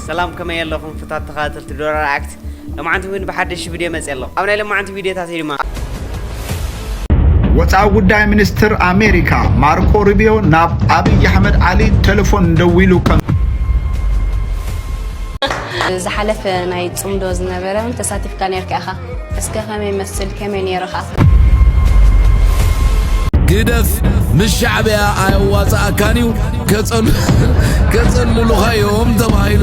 سلام كما يلكم فتات تخاطر تدور اكت لما انت وين بحدش فيديو مزيلو ابنا لما انت فيديو تاسيما وصاو ጉዳይ ሚኒስትር አሜሪካ ማርኮ ሩቢዮ ናብ አብይ አህመድ አሊ ቴሌፎን ደውሉ ከም زحلف ናይ ጽምዶ ዝነበረ ተሳቲፍካ ነርካኻ እስከ ከመይ መስል ከመይ ነርካ ግደፍ ምሻዕብያ አይዋጻ አካኒው ከጸልሉ ኸዮም ተባይሉ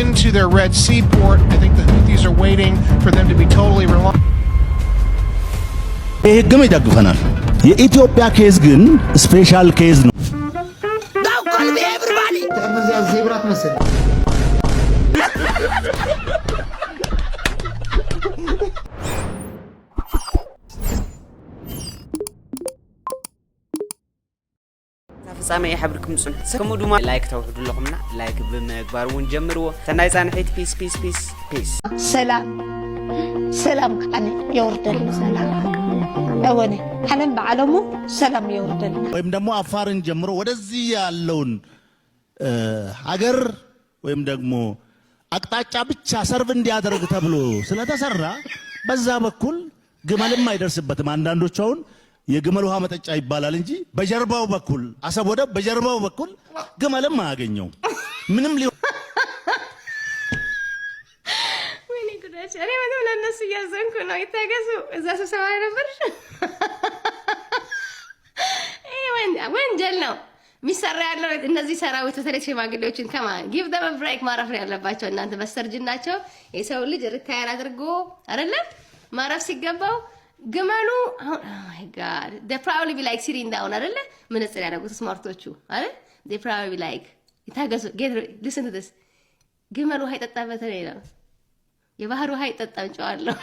into their Red Sea port. I think the Houthis are waiting for them to be totally reliant. ህግም ይደግፈናል የኢትዮጵያ ኬዝ ግን ስፔሻል ኬዝ ነው ዳውቆል ኤቭሪባዲ ተመዚያ ዜብራት መሰለ ፍጻሜ ይحبልኩም ጽን ስከሙ ዱማ ላይክ ተውህዱ ለኹምና ላይክ በመግባር ወን ጀምርዎ ተናይ ጻንሒት ፒስ ፒስ ፒስ ፒስ ሰላም ካኒ ይወርደል ሰላም አወኔ አለም በዓለሙ ሰላም ይወርደል ወይም ደግሞ አፋርን ጀምሮ ወደዚህ ያለውን ሀገር ወይም ደግሞ አቅጣጫ ብቻ ሰርቭ እንዲያደርግ ተብሎ ስለተሰራ በዛ በኩል ግመልም አይደርስበትም አንዳንዶች አሁን የግመል ውሃ መጠጫ ይባላል እንጂ በጀርባው በኩል አሰብ ወደ በጀርባው በኩል ግመልም አያገኘው ምንም ወይኔ ጉዳች እኔ ምንም ለነሱ ያዘንኩ ነው ይታገሱ እዛ ስብሰባ ነበር ወንጀል ነው ሚሰራ ያለው እነዚህ ሰራዊት በተለይ ሽማግሌዎችን ከማ give them a break ማረፍ ያለባቸው እናንተ በስተርጅናቸው የሰው ልጅ ሪታየር አድርጎ አይደለም ማረፍ ሲገባው ግመሉ oh my god they probably be like sitting down አይደለ ምንጽር ያደረጉት ስማርቶቹ አይደል they probably be like ይታገሱ listen to this ግመሉ ሃይጠጣበት ነው የባህሩ ሃይጠጣን ጨዋለሁ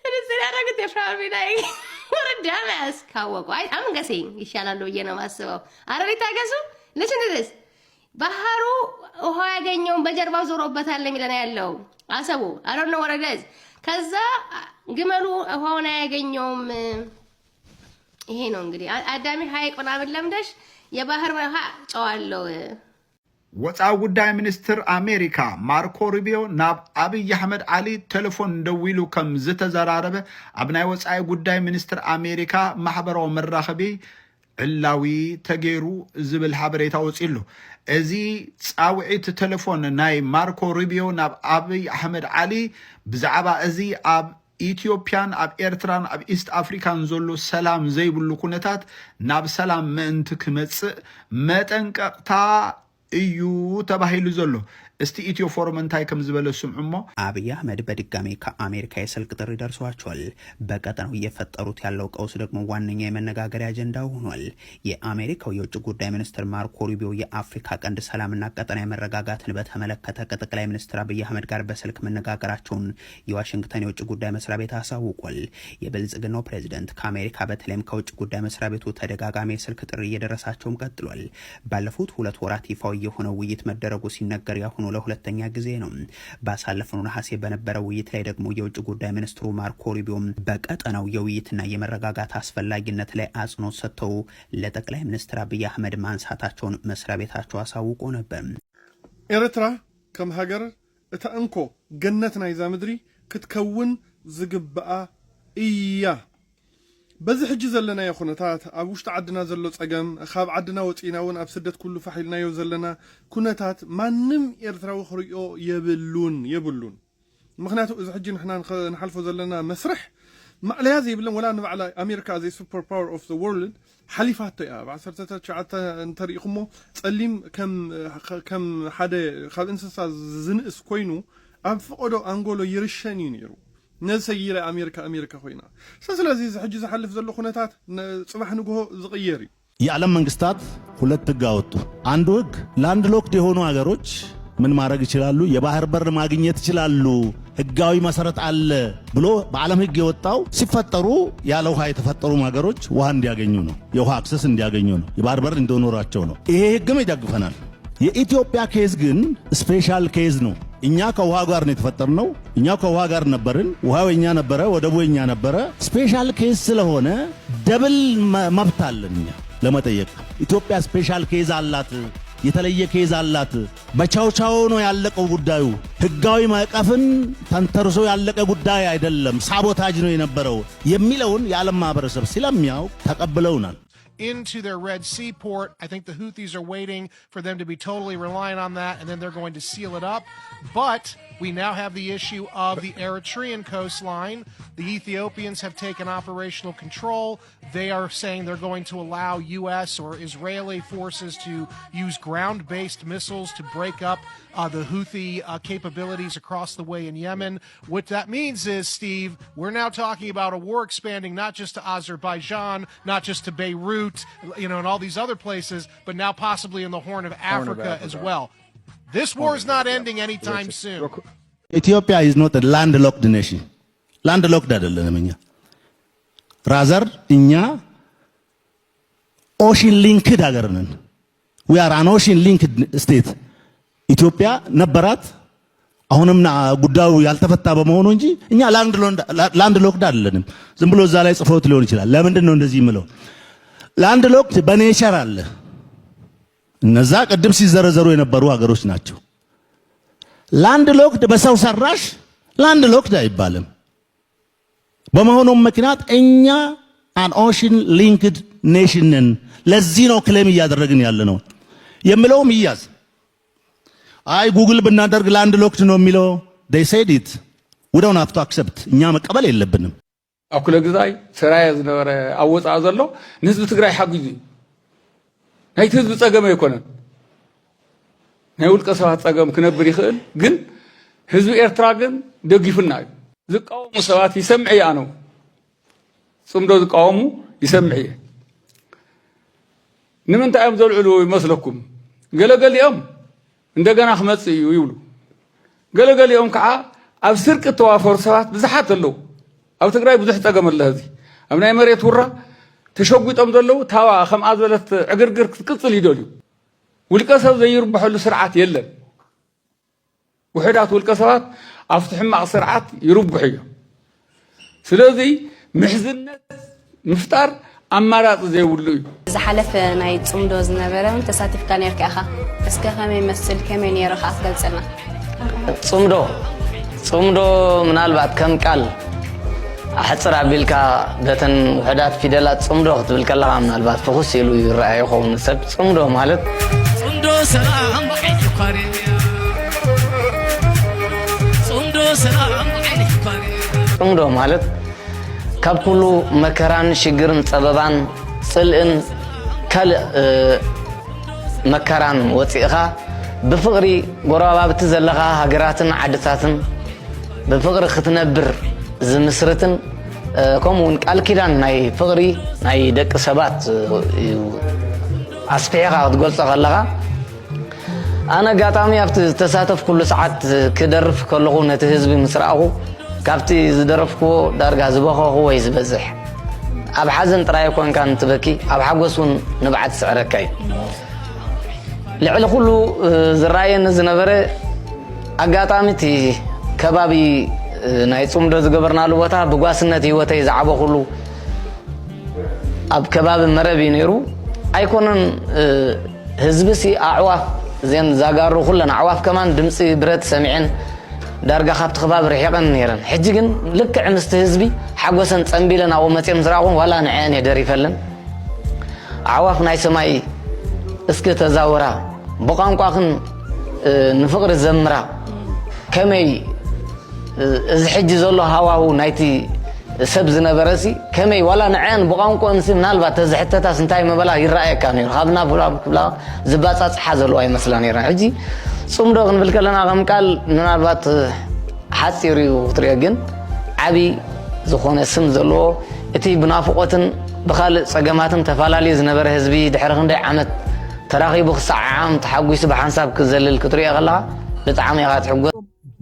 ምንጽር ያደረጉት they probably like what a dumbass ካወቁ I'm guessing ይሻላል ነው የነው ማስበው አረብ ይታገሱ listen to this ባህሩ ውሃ ያገኘው በጀርባው ዞሮበታል ለሚለና ያለው አሰቡ I don't know what it is ከዛ ግመሉ ውሃውን ያገኘውም ይሄ ነው እንግዲህ አዳሚ ሃይቆና በለምደሽ የባህር ውሃ ጨዋለው ወጻው ጉዳይ ሚኒስትር አሜሪካ ማርኮ ሩቢዮ ናብ አብይ አህመድ አሊ ቴሌፎን ደውሉ ከም ዝተዘራረበ አብናይ ወጻይ ጉዳይ ሚኒስትር አሜሪካ ማህበራው መራኸቢ ዕላዊ ተገይሩ ዝብል ሓበሬታ ወፂሉ እዚ ጻውዒት ቴሌፎን ናይ ማርኮ ሩቢዮ ናብ አብይ አህመድ አሊ ብዛዕባ እዚ ኣብ ኢትዮጵያን ኣብ ኤርትራን ኣብ ኢስት አፍሪካን ዘሎ ሰላም ዘይብሉ ኩነታት ናብ ሰላም ምእንቲ ክመጽእ መጠንቀቅታ እዩ ተባሂሉ ዘሎ እስቲ ኢትዮ ፎረም እንታይ ከም ዝበለ ስምዑሞ አብይ አህመድ በድጋሚ ከአሜሪካ የስልክ ጥሪ ደርሷቸዋል በቀጠናው እየፈጠሩት ያለው ቀውስ ደግሞ ዋነኛ የመነጋገሪያ አጀንዳ ሆኗል የአሜሪካው የውጭ ጉዳይ ሚኒስትር ማርኮ ሩቢዮ የአፍሪካ ቀንድ ሰላምና ቀጠናዊ መረጋጋትን በተመለከተ ከጠቅላይ ሚኒስትር አብይ አህመድ ጋር በስልክ መነጋገራቸውን የዋሽንግተን የውጭ ጉዳይ መስሪያ ቤት አሳውቋል የብልጽግናው ፕሬዝዳንት ከአሜሪካ በተለይም ከውጭ ጉዳይ መስሪያ ቤቱ ተደጋጋሚ የስልክ ጥሪ እየደረሳቸውም ቀጥሏል ባለፉት 2 ወራት ይፋው የሆነ ውይይት መደረጉ ሲነገር ያሁን ለሁለተኛ ጊዜ ነው ባሳለፈው ነሐሴ በነበረው ውይይት ላይ ደግሞ የውጭ ጉዳይ ሚኒስትሩ ማርኮ ሩቢዮ በቀጠናው የውይይትና የመረጋጋት አስፈላጊነት ላይ አጽንኦት ሰጥተው ለጠቅላይ ሚኒስትር አብይ አህመድ ማንሳታቸውን መስሪያ ቤታቸው አሳውቆ ነበር ኤርትራ ከም ሀገር እታንኮ ገነት ናይ ዛምድሪ ክትከውን ዝግበአ እያ በዚ ሕጂ ዘለና የኹነታት ኣብ ውሽጢ ዓድና ዘሎ ጸገም ካብ ዓድና ወጪናውን ኣብ ስደት ኩሉ ፋሒልናዮ ዘለና ኩነታት ማንም ኤርትራዊ ክሪኦ የብሉን ምክንያቱ እዚ ሕጂ ንሕና ንሓልፎ ዘለና መስርሕ ማዕለያ ዘይብለን ወላ ንባዕላ ኣሜሪካ ዘ ሱፐር ፓወር ኦፍ ዘ ወርልድ ሓሊፋቶ እያ ብ19 እንተሪኢኹሞ ጸሊም ከም ሓደ ካብ እንስሳ ዝንእስ ኮይኑ ኣብ ፍቆዶ አንጎሎ ይርሸን እዩ ነይሩ ነሰይለ አሜሪካ ኮይና ስለዚህ ሕጂ ዝሐልፍ ዘሎ ኩነታት ጽባሕ ንግሆ ዝቅየር የዓለም መንግስታት ሁለት ህግ አወጡ አንዱ ህግ ላንድ ሎክድ የሆኑ ሀገሮች ምን ማድረግ ይችላሉ የባህር በር ማግኘት ይችላሉ ህጋዊ መሰረት አለ ብሎ በዓለም ህግ የወጣው ሲፈጠሩ ያለ ውሃ የተፈጠሩ ሀገሮች ውሃ እንዲያገኙ ነው የውሃ አክሰስ እንዲያገኙ ነው የባህር በር እንዲኖራቸው ነው ይሄ ህግም ይደግፈናል የኢትዮጵያ ኬዝ ግን ስፔሻል ኬዝ ነው እኛ ከውሃ ጋር ነው የተፈጠርነው እኛ ከውሃ ጋር ነበርን ውሃው የኛ ነበረ ወደቡ የኛ ነበረ ስፔሻል ኬዝ ስለሆነ ደብል መብት አለን ለመጠየቅ ኢትዮጵያ ስፔሻል ኬዝ አላት፣ የተለየ ኬዝ አላት። በቻውቻው ነው ያለቀው ጉዳዩ። ህጋዊ ማዕቀፍን ተንተርሶ ያለቀ ጉዳይ አይደለም፣ ሳቦታጅ ነው የነበረው የሚለውን የዓለም ማህበረሰብ ስለሚያውቅ ተቀብለውናል። into their Red Sea port. I think the Houthis are waiting for them to be totally reliant on that, and then they're going to seal it up. But we now have the issue of the Eritrean coastline. The Ethiopians have taken operational control. They are saying they're going to allow U.S. or Israeli forces to use ground-based missiles to break up the Houthi capabilities across the way in Yemen. What that means is, Steve, we're now talking about a war expanding not just to Azerbaijan, not just to Beirut, you know, and all these other places, but now possibly in the Horn of Africa as well. This war is not ending anytime soon. Ethiopia is not a landlocked nation. Landlocked አይደለንም እኛ። rather እኛ ocean linked ሀገር ነን. we are an ocean linked state. ኢትዮጵያ ነበራት፣ አሁንም ጉዳዩ ያልተፈታ በመሆኑ እንጂ እኛ ላንድ ሎክድ አይደለንም። ዝም ብሎ እዛ ላይ ጽፎት ሊሆን ይችላል። ለምንድን ነው እንደዚህ የምለው? ላንድ ሎክድ በኔቸር አለ። እነዛ ቅድም ሲዘረዘሩ የነበሩ ሀገሮች ናቸው። ላንድ ሎክድ በሰው ሰራሽ ላንድ ሎክድ አይባልም። በመሆኑም ምክንያት እኛ አን ኦሽን ሊንክድ ኔሽን ነን። ለዚህ ነው ክሌም እያደረግን ያለ ነው የምለውም ይያዝ። አይ ጉግል ብናደርግ ላንድ ሎክድ ነው የሚለው they said it, we don't have to accept። እኛ መቀበል የለብንም። አኩለ ግዛይ ስራይ ዝነበረ አወጻ ዘሎ ንህዝብ ትግራይ ሓግዙ ናይቲ ህዝብ ፀገም ኣይኮነን። ናይ ውልቀ ሰባት ፀገም ክነብር ይኽእል፣ ግን ህዝቢ ኤርትራ ግን ደግፉና እዩ። ዝቃወሙ ሰባት ይሰምዕ እያ ነው ጽምዶ ዝቃወሙ ይሰምዕ እየ። ንምንታይ እዮም ዘልዕሉ ይመስለኩም? ገለገሊኦም እንደገና ክመጽእ እዩ ይብሉ፣ ገለገሊኦም ከዓ ኣብ ስርቂ ተዋፈሩ ሰባት ብዙሓት ኣለዉ። ኣብ ትግራይ ብዙሕ ፀገም ኣለ። ህዚ ኣብ ናይ መሬት ውራ ተሸጒጦም ዘለዉ ታዋ ከምኣ ዝበለት ዕግርግር ክትቅፅል ይደልዩ። ውልቀ ሰብ ዘይርበሐሉ ስርዓት የለን። ውሕዳት ውልቀ ሰባት ኣብቲ ሕማቕ ስርዓት ይርብሑ እዮም። ስለዚ ምሕዝነት ምፍጣር ኣማራፂ ዘይብሉ እዩ። ዝሓለፈ ናይ ጽምዶ ዝነበረ ተሳቲፍካ ነርካ ኢኻ። እስከ ከመይ መስል ከመይ ነይርካ ኣትገልጽልና? ጽምዶ ምናልባት ከም ቃል ኣሕፅር ኣቢልካ በተን ውሕዳት ፊደላት ጽምዶ ክትብል ከለኻ ምናልባት ፍኹስ ኢሉ ይረኣይ ይኸውን ሰብ። ጽምዶ ማለት ጽምዶ ሰላም በዓይኒ ኳሪ፣ ጽምዶ ሰላም በዓይኒ ኳሪ። ጽምዶ ማለት ካብ ኩሉ መከራን ሽግርን ፀበባን ጽልእን ካልእ መከራን ወፂእኻ ብፍቕሪ ጎረባብቲ ዘለኻ ሃገራትን ዓድታትን ብፍቕሪ ክትነብር ዝምስርትን ከምኡውን ቃል ኪዳን ናይ ፍቕሪ ናይ ደቂ ሰባት ኣስፊሕኻ ክትገልጾ ከለኻ ኣነ ኣጋጣሚ ኣብቲ ዝተሳተፍኩሉ ሰዓት ክደርፍ ከለኹ ነቲ ህዝቢ ምስ ረኣኹ ካብቲ ዝደረፍክዎ ዳርጋ ዝበኸኹ ወይ ዝበዝሕ ኣብ ሓዘን ጥራይ ኮንካ እንትበኪ ኣብ ሓጎስ እውን ንብዓት ዝስዕረካ እዩ። ልዕሊ ኩሉ ዝረኣየኒ ዝነበረ ኣጋጣሚ እቲ ከባቢ ናይ ጽምዶ ዝገበርናሉ ቦታ ብጓስነት ህይወተይ ዝዓበኹሉ ኣብ ከባቢ መረብ እዩ ነይሩ። ኣይኮነን ህዝቢሲ ኣዕዋፍ እዚአን ዛጋሩ ኩለን ኣዕዋፍ ከማን ድምፂ ብረት ሰሚዐን ዳርጋ ካብቲ ከባቢ ርሒቐን ነይረን። ሕጂ ግን ልክዕ ምስቲ ህዝቢ ሓጎሰን ፀንቢለን ኣብኡ መፅኦም ዝረኣኹን ዋላ ንዐአን የደሪፈለን። ኣዕዋፍ ናይ ሰማይ እስኪ ተዛውራ ብቋንቋኽን ንፍቕሪ ዘምራ ከመይ እዚ ሕጂ ዘሎ ሃዋህው ናይቲ ሰብ ዝነበረሲ ከመይ ዋላ ንዐአን ብቋንቋንሲ ምናልባት ተዝሕተታስ እንታይ መበላ ይረኣየካ ነይሩ። ካብና ብላ ዝባፃፅሓ ዘለዋ ይመስላ ነይረን። ሕጂ ጽምዶ ክንብል ከለና ከም ቃል ምናልባት ሓፂር እዩ ክትሪኦ፣ ግን ዓብይ ዝኾነ ስም ዘለዎ እቲ ብናፍቆትን ብካልእ ፀገማትን ተፈላለዩ ዝነበረ ህዝቢ ድሕሪ ክንደይ ዓመት ተራኺቡ ክሰዓዓም ተሓጒሱ ብሓንሳብ ክዘልል ክትሪኦ ከለኻ ብጣዕሚ ኢኻ ትሕጎስ።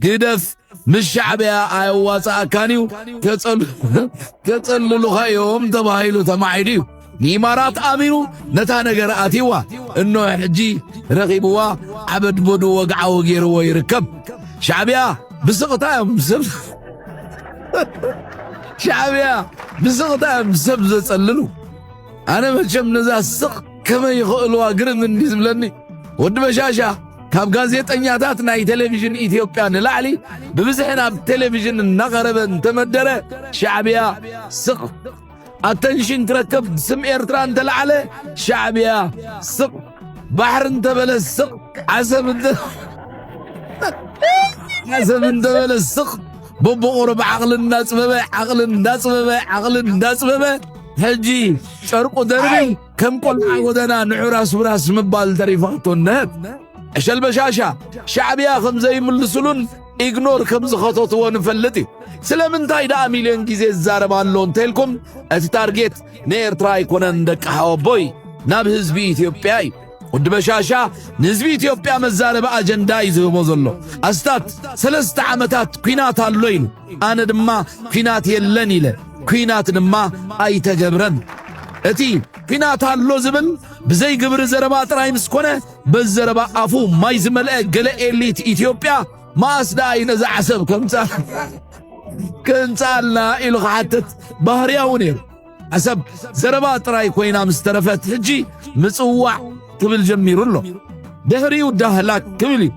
ግደፍ ምስ ሻዕብያ ኣየዋፅኣካን እዩ ከፀልሉኻ እዮም ተባሂሉ ተማዒዱ እዩ። ንኢማራት ኣሚኑ ነታ ነገር ኣትይዋ እኖ ሕጂ ረኺብዋ ዓበድበዱ ወግዓዊ ገይርዎ ይርከብ። ሻዕብያ ብስቕታ እዮም ሻዕብያ ብስቕታ እዮም ሰብ ዘፀልሉ። أنا مشم نزا السق كما يخلوا قرم من ديزبلني ود بشاشة كاب غازيت أنياتات ناي تلفزيون إثيوبيا نلعلي ببزحنا بتلفزيون النغربن تمدرة شعبيا سق أتنشن تركب سم إيرتران تلعلي شعبيا سق بحر انت بلا السق عزم انت بلا السق بوبو قرب عقل الناس بما عقل الناس بما عقل الناس بما هجي شرقو دربي كم قل عودنا نعراس براس مبال تريفاتو النهب عشال بشاشة شعبيا خمزي من السلون إغنور خمز خطوط ونفلتي سلامن تايدا مليون جيزي الزاربان لون تيلكم اتتارجيت نير تراي كونن دك حوابوي ناب هزبي إثيوبياي ود بشاشة نزبي إثيوبيا مزارب أجندا يزغبو زلو أستات 3 عامتات كوينات اللوين أنا دما كوينات يلني له كوينات دما أي تجبرن أتي كوينات اللو زبل بزي قبر زربا تراي مسكونة بزربا أفو ما يزمل قل إليت إثيوبيا ما أسداي نزع عسب كنتالنا إلو حتت بهريا ونير عسب زربا تراي كوينا مسترفت هجي مصوع كبل جميرو له دهريو دهلاك كبلي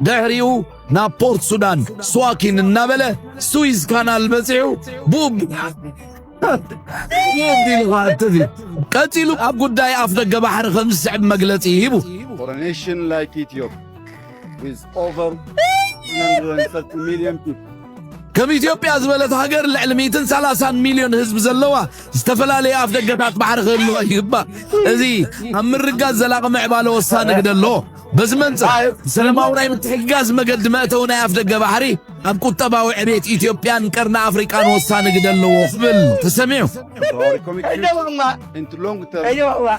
دهريو نا بورت سودان سواكين النابلة سويز كانال بزيو بوب يدي الغاتذي قتلوا أبقود داي أفضل بحر 5 ساعات مقلتي يبو For a nation like Ethiopia with over 130 million people كم إثيوبيا زبلت هاجر العلميتن 30 مليون حزب زلوا استفلالي أفدقتات بحر خلوا يبا إذي هم الرجال زلاق معباله وصانك دلو بس منسى سلاماو راي متحجاز مقدماتونا أفدق بحري أبقوا تباوع بيت إثيوبيان كرنا أفريقان وصانك دلو قبل تسمعوا into long-term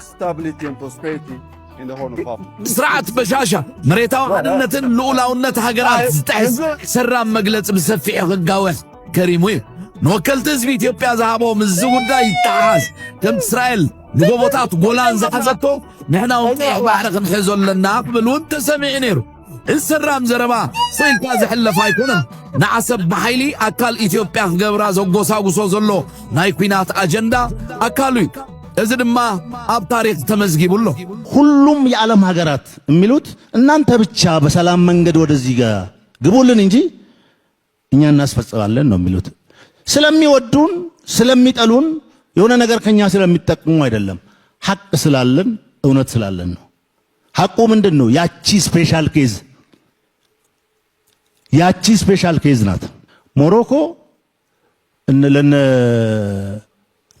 stability and prosperity in the Horn of Africa. سرعة بشاشة مريتاو عننتن الأولى ونتها قرات زتحز سرام مقلت بسفع غقاوة كريموي نوكلت زبي إثيوبيا زهابو مزود دا يتعاز كم إسرائيل لقوبوتات غولان زحزتو نحنا وطيح بحرق نحيزو لنا قبل وانت سمع نيرو السرام زربا صيل كازح اللفايكونا نعسب بحيلي أكال إثيوبيا قبرا زوغوسا وصو زلو نايكوينات أجندا أكالوي إذن ما أب تاريخ تمزجيب له ሁሉም የዓለም ሀገራት የሚሉት እናንተ ብቻ በሰላም መንገድ ወደዚህ ጋር ግቡልን እንጂ እኛ እናስፈጽማለን ነው የሚሉት ስለሚወዱን ስለሚጠሉን የሆነ ነገር ከኛ ስለሚጠቅሙ አይደለም ሐቅ ስላለን እውነት ስላለን ነው ሐቁ ምንድነው ያቺ ስፔሻል ኬዝ ናት ሞሮኮ ለነ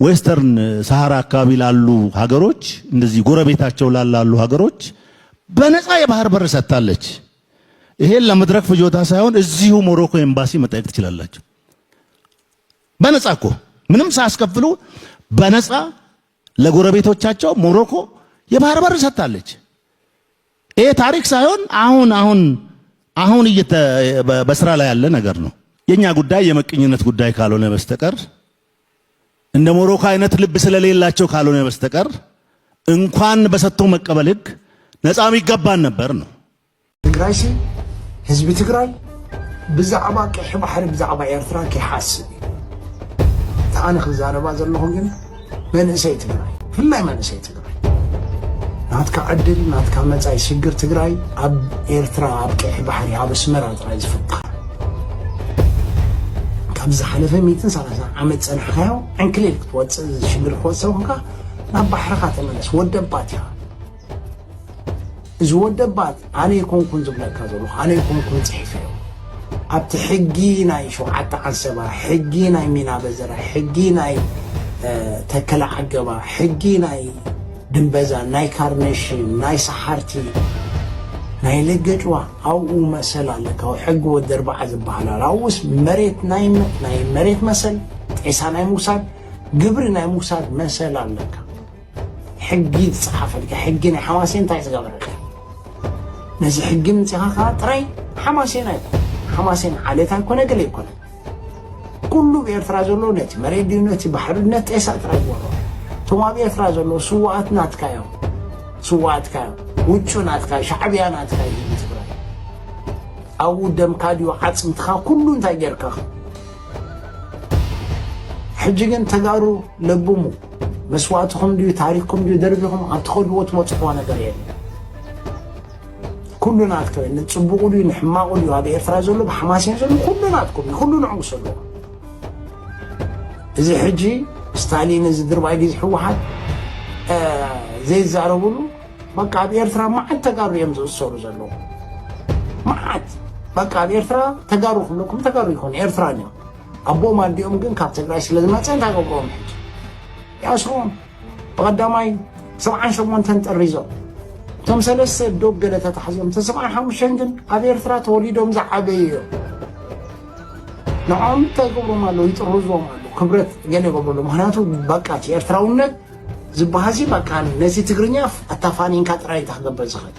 ዌስተርን ሰሃራ አካባቢ ላሉ ሀገሮች እንደዚህ ጎረቤታቸው ላሉ ሀገሮች በነፃ የባህር በር ሰጥታለች ይሄን ለመድረክ ፍጆታ ሳይሆን እዚሁ ሞሮኮ ኤምባሲ መጠየቅ ትችላላችሁ በነፃ እኮ ምንም ሳያስከፍሉ በነፃ ለጎረቤቶቻቸው ሞሮኮ የባህር በር ሰጥታለች ይሄ ታሪክ ሳይሆን አሁን በስራ ላይ ያለ ነገር ነው የኛ ጉዳይ የመቅኝነት ጉዳይ ካልሆነ በስተቀር እንደ ሞሮኮ አይነት ልብ ስለሌላቸው ካልሆነ በስተቀር እንኳን በሰጥቶ መቀበል ህግ ነፃም ይገባን ነበር ነው ትግራይ ህዝብ ትግራይ ብዛዕባ ቀይ ባህር ብዛዕባ ኤርትራ ከሐስብ ታንኽ ዛረባ ዘለኹም ግን መንእሰይ ትግራይ ፍላይ መንእሰይ ትግራይ ናትካ ዕድል ናትካ መጻይ ሽግር ትግራይ ኣብ ኤርትራ ኣብ ቀይ ባህር ኣብ ኣስመራ ጥራይ ዝፍትሕ ኣብዚ ሓለፈ 130 ዓመት ፀንሕካዮ ዕንክሊል ክትወፅእ ዝሽግር ክወፅእካ ናብ ባሕርካ ተመለስ ወደባት ኢኻ እዚ ወደባት ኣነ ይኮንኩን ዝብለካ ዘለኹ ኣነ ይኮንኩን ፅሒፈዮ ኣብቲ ሕጊ ናይ 7 ዓሰባ ሕጊ ናይ ሚና በዘራ ሕጊ ናይ ተከላ ዓገባ ሕጊ ናይ ድንበዛ ናይ ካርኔሽን ናይ ሰሓርቲ ናይ ለገጭዋ ኣው መሰል ኣለካ ሕጊ ወዲ 4 ዝበሃል ኣውስ መሬት ናይ መሬት መሰል ጤሳ ናይ ሙሳድ ግብሪ ናይ ሙሳድ መሰል ኣለካ ሕጊ ዝፀሓፈልካ ሕጊ ናይ ሓማሴን እንታይ ዝገበረካ ነዚ ሕጊ ምፅኻ ጥራይ ሓማሴን ኣይኮነ ሓማሴን ዓሌት ኣይኮነ ገለ ይኮነ ኩሉ ብኤርትራ ዘሎ ነቲ መሬት ድዩ ነቲ ባሕሪ ነቲ ጤሳ ጥራይ ወሮ ቶም ኣብ ኤርትራ ዘሎ ስዋኣት ናትካዮ ውጩ ናትካ ሻዕብያ ናትካ ህዝቢ ትግራይ ኣብኡ ደምካ ድዩ ዓፅምትኻ ኩሉ እንታይ ጌርካ ሕጂ ግን ተጋሩ ለብሙ መስዋዕትኩም ድዩ ታሪክኩም ድዩ ደርቢኩም ኣብ ትኸድዎ ትበፅሕዎ ነገር የለን ኩሉ ናትከ ንፅቡቁ ድዩ ንሕማቁ ድዩ ኣብ ኤርትራ ዘሎ ብሓማስያን ዘሎ ኩሉ ናትኩም ኩሉ ንዕውስ ኣለዎ እዚ ሕጂ ስታሊን እዚ ድርባይ ድዩ ዝሕወሓት ዘይዛረብሉ በቃ ኣብ ኤርትራ መዓት ተጋሩ እዮም ዝእሰሩ ዘለዉ መዓት በቃ ኣብ ኤርትራ ተጋሩ ኩለኩም ተጋሩ ይኮኑ ኤርትራ እዮም ኣቦም ኣዲኦም ግን ካብ ትግራይ ስለ ዝመፀ እንታይ ገብሮም ሕጂ ياسرون بقداماي 78 طريزو توم سلسة دوب قلت تحزم تسمع حمشنجن أبي إرثرا توليدهم زعبيو نعم تقولوا مالو يتروزوا مالو خبرت قال يقولوا مهناتو بقات إرثراونك زبهازي بقان نسي تقرنيا التفانين كاتراي تحقب زخد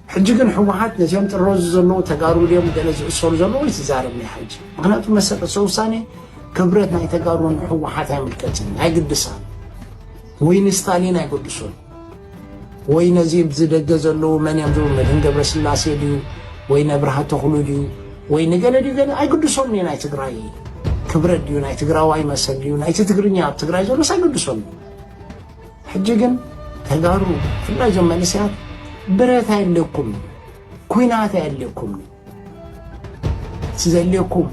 حجيكن حوحات نسيهم تروز زلو تقارو اليوم دلز أسول زلو يتزاربني حج مهناتو مسألة سوساني كبرت ناي تقارون حوحات هاي ملكتن هاي قدسان وين ستالين هاي قدسون وين زيب زدق زلو من يمزو مدن قبر سلاسي ديو وين ابرهات تخلو ديو وين قال ديو قال هاي قدسون ني ناي تقراي كبرت ديو ناي تقراواي مسل ديو ناي تقرنيا بتقراي زلو ساي قدسون حجيقن تقارو فلا زمان سيات برات هاي لكم كوينات هاي لكم سيزي لكم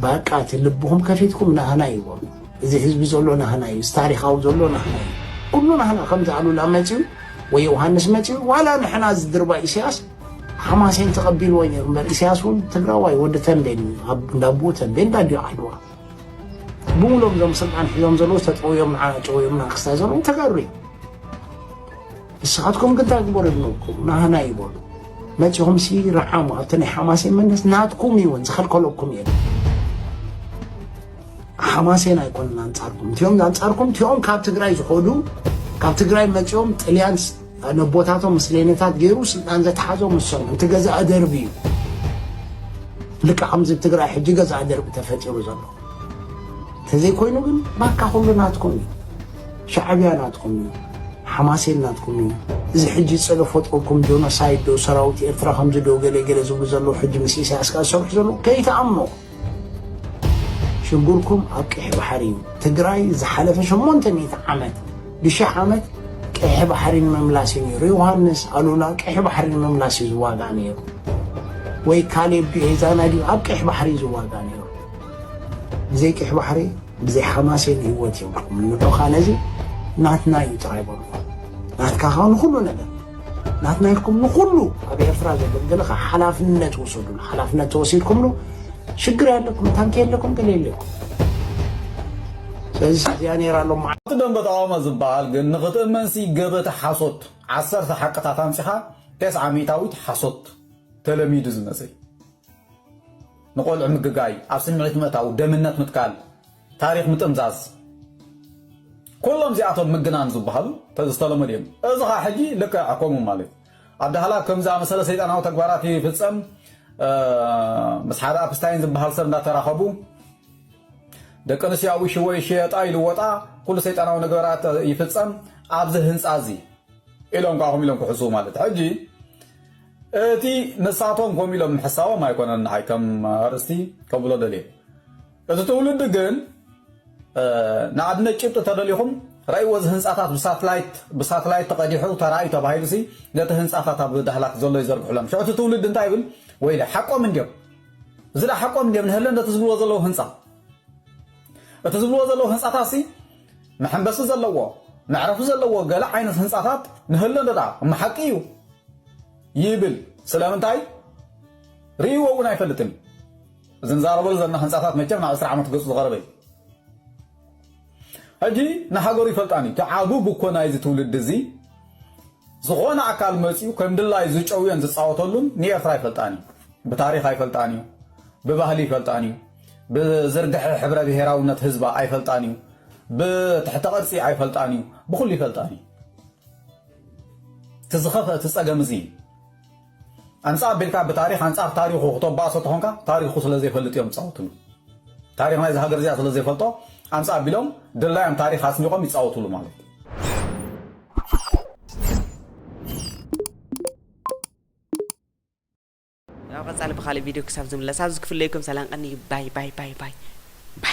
باقات لبهم كفيتكم نهنا يقول إذا حزب زولو نهنا يستاريخ أو زولو نهنا كلنا نهنا خمسة على الأمتي ويوهانس متي ولا نحن از دربا إسياس حماسين تقبل وين يرمبر إسياسون تقراواي ودتن بين دابوتن بين دادي أحدوا بولهم زم سبعان حيوم زلو تتقو يوم معانا تقو يوم ناقصتا زلو تقرري الساعتكم قد أكبر ابنكم نهنا يقول متي هم سي رحامو أبتني حماسين من الناس ناتكم يون زخل قلوبكم يد حماسين يكون نانصاركم تيوم نانصاركم تيوم كاب تግራይ ዝኸዱ ካብ ትግራይ መጪኦም ጣልያንስ ነቦታቶም ምስለኔታት ገይሩ ስልጣን ዘተሓዞም ንሶም እንትገዛ ደርቢ ልክ ከምዚ ትግራይ ሕጂ ገዛ ደርቢ ተፈጢሩ ዘሎ ተዘይ ኮይኑ ግን ባካ ሁሉ ናትኩም ሻዕቢያ ናትኩም حماسين ናትኩም እዚ ሕጂ ፀለፈጥኩም ጆኖሳይድ ዶ ሰራዊት ኤርትራ ከምዚ ዶ ገለ ዝብሉ ዘሎ ሕጂ ምስኢሳ ያስቃሰርሑ ዘሎ ከይተኣምኑ شنقولكم أبكي بحرين تقراي زحلف شمونتني عمد بشح عمد كيح بحرين مملاسين يوهانس قالوا لا كيح بحرين مملاسي زواغانيو وي كاليب بيزانا دي أبكي بحرين زواغانيو زي كيح بحري بزي حماسين هوتي من الأخانة زي ناتنا يتعيبون ناتكاخان نخلو نبا ناتنا يلكم نخلو أبي إفراز بلغ حلافنا توصلوا حلافنا توصيلكم له شكر لكم تانكين لكم قليل لكم يعني رالو مع تدم بطعام زبال قل نغط منسي قبت حصوت عصرت حقتا تانسيخا 900 حصوت تلاميذ زمسي نقول عمق قاي أبسمعت متاو دمنت متكال تاريخ متمزاز كلهم زياتهم مقنان زبال تستلم اليوم ازغا حجي لك عقوم مالي عبدالله كم زا مسألة سيدان هاو تكباراتي في السم مسحارة أبستاين زبهال سر ناتراخبو دكانسياوي شوي شيطاي لوطا كل سيطاناو نغرات يفصم ابزه هنصازي إلهم قاهم إلهم كحسو مالت حجي اتي نساتهم قوم إلهم حساوا ما يكونن هاي كم ارستي كبلو دليل اذا تولد جن نعدنا جبت تدليهم راي وز هنصاتات بساتلايت تقديحو تراي تبايلسي نت هنصاتات بدحلات زلو يزرغ لهم شو تولد انت يقول ويلا حقهم من ديم زلا حقهم من ديم نهلن تزبلو زلو هنصا تزبلو زلو هنصاتاسي محنبس زلو نعرف زلو قال عينت هنصاتات نهلن ددا محقيو يبل سلام انتاي ريو ونا يفلتن زنزاربل زنا هنصاتات مجمع 10 عمت قص غربي اجي نحغور يفلطاني تعابو بكونا يز تولد زي زغونا اكل مصيو كمدلاي زچوين زصاوتلون نيفرا يفلطاني بتاريخ يفلطاني بباهلي يفلطاني بزرغح حبره بهراونت حزبا يفلطاني بتحت قرصي يفلطاني بكل يفلطاني تزخف تصقمزي انصاب بالكا بتاريخ انصاب تاريخو خطباسو تهونكا تاريخو سلازي يفلط يوم صاوتلو تاريخ ما يزهاجر زي سلازي يفلطو انصاب بيلوم دلايم تاريخ اسميقوم يصاوتلو مالك قصالي بخالي فيديو كساب زملا سابز كفليكم سلام قني باي باي باي باي باي